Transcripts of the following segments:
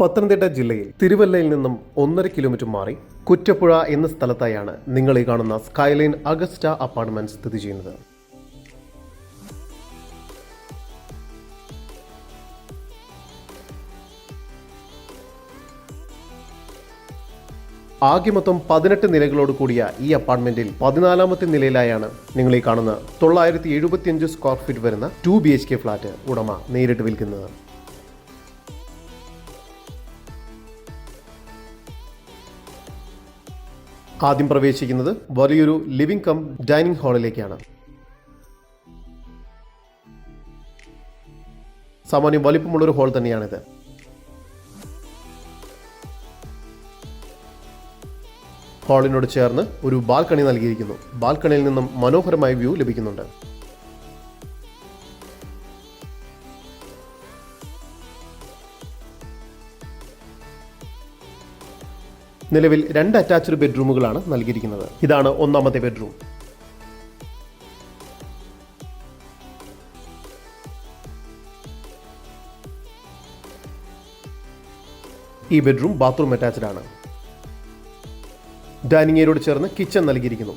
പത്തനംതിട്ട ജില്ലയിൽ തിരുവല്ലയിൽ നിന്നും 1.5 കിലോമീറ്റർ മാറി കുറ്റപ്പുഴ എന്ന സ്ഥലത്തായാണ് നിങ്ങൾ ഈ കാണുന്ന സ്കൈലൈൻ അഗസ്റ്റ അപ്പാർട്ട്മെന്റ് സ്ഥിതി ചെയ്യുന്നത്. ആകെ മൊത്തം 18 നിലകളോട് കൂടിയ ഈ അപ്പാർട്ട്മെന്റിൽ 14ാമത്തെ നിലയിലായാണ് നിങ്ങൾ ഈ കാണുന്ന 975 സ്ക്വയർ ഫീറ്റ് വരുന്ന 2 BHK ഫ്ലാറ്റ് ഉടമ നേരിട്ട് വിൽക്കുന്നത്. ആദ്യം പ്രവേശിക്കുന്നത് വലിയൊരു ലിവിംഗ് കം ഡൈനിങ് ഹാളിലേക്കാണ്. സാമാന്യം വലിപ്പമുള്ളൊരു ഹാൾ തന്നെയാണിത്. ഹാളിനോട് ചേർന്ന് ഒരു ബാൽക്കണി നൽകിയിരിക്കുന്നു. ബാൽക്കണിയിൽ നിന്നും മനോഹരമായ വ്യൂ ലഭിക്കുന്നുണ്ട്. നിലവിൽ 2 അറ്റാച്ച്ഡ് ബെഡ്റൂമുകളാണ് നൽകിയിരിക്കുന്നത്. ഇതാണ് 1ാമത്തെ ബെഡ്റൂം. ഈ ബെഡ്റൂം ബാത്റൂം അറ്റാച്ച്ഡ് ആണ്. ഡൈനിങ് ഏരിയയോട് ചേർന്ന് കിച്ചൺ നൽകിയിരിക്കുന്നു.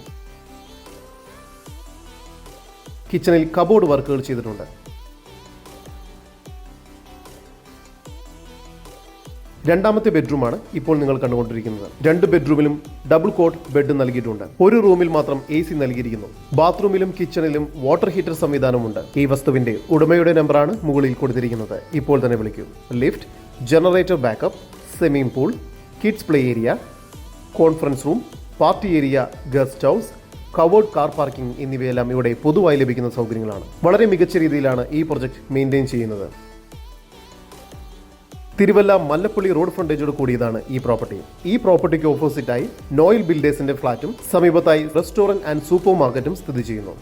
കിച്ചണിൽ കബോർഡ് വർക്കുകൾ ചെയ്തിട്ടുണ്ട്. രണ്ടാമത്തെ ബെഡ്റൂമാണ് ഇപ്പോൾ നിങ്ങൾ കണ്ടുകൊണ്ടിരിക്കുന്നത്. 2 ബെഡ്റൂമിലും ഡബിൾ കോട്ട് ബെഡ് നൽകിയിട്ടുണ്ട്. ഒരു റൂമിൽ മാത്രം AC നൽകിയിരിക്കുന്നു. ബാത്റൂമിലും കിച്ചണിലും വാട്ടർ ഹീറ്റർ സംവിധാനമുണ്ട്. ഈ വസ്തുവിന്റെ ഉടമയുടെ നമ്പറാണ് മുകളിൽ കൊടുത്തിരിക്കുന്നത്. ഇപ്പോൾ തന്നെ വിളിക്കൂ. Lift, generator backup, swimming pool, kids play area, conference room, party area, guest house, covered car parking എന്നിവയെല്ലാം ഇവിടെ പൊതുവായി ലഭിക്കുന്ന സൗകര്യങ്ങളാണ്. വളരെ മികച്ച രീതിയിലാണ് ഈ പ്രൊജക്ട് മെയിൻറ്റെയിൻ ചെയ്യുന്നത്. തിരുവല്ല മല്ലപ്പള്ളി റോഡ് ഫ്രണ്ടേജോട് കൂടിയതാണ് ഈ പ്രോപ്പർട്ടി. ഈ പ്രോപ്പർട്ടിക്ക് ഓപ്പോസിറ്റായി നോയിൽ ബിൽഡേഴ്സിന്റെ ഫ്ളാറ്റും സമീപത്തായി റെസ്റ്റോറന്റ് ആൻഡ് സൂപ്പർ മാർക്കറ്റും സ്ഥിതി ചെയ്യുന്നു.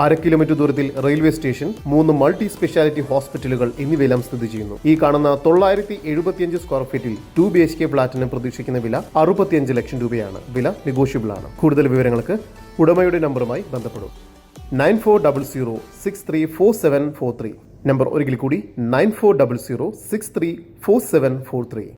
1/2 കിലോമീറ്റർ ദൂരത്തിൽ റെയിൽവേ സ്റ്റേഷൻ, 3 മൾട്ടി സ്പെഷ്യാലിറ്റി ഹോസ്പിറ്റലുകൾ എന്നിവയെല്ലാം സ്ഥിതി ചെയ്യുന്നു. ഈ കാണുന്ന 975 സ്ക്വയർ ഫീറ്റിൽ 2 BHK ഫ്ളാറ്റിന് പ്രതീക്ഷിക്കുന്ന വില 65 ലക്ഷം രൂപയാണ്. വില നെഗോഷ്യബിൾ ആണ്. കൂടുതൽ വിവരങ്ങൾക്ക് ഉടമയുടെ നമ്പറുമായി ബന്ധപ്പെടും. 9400634743. നമ്പർ ഒരിക്കൽ കൂടി 9400634743.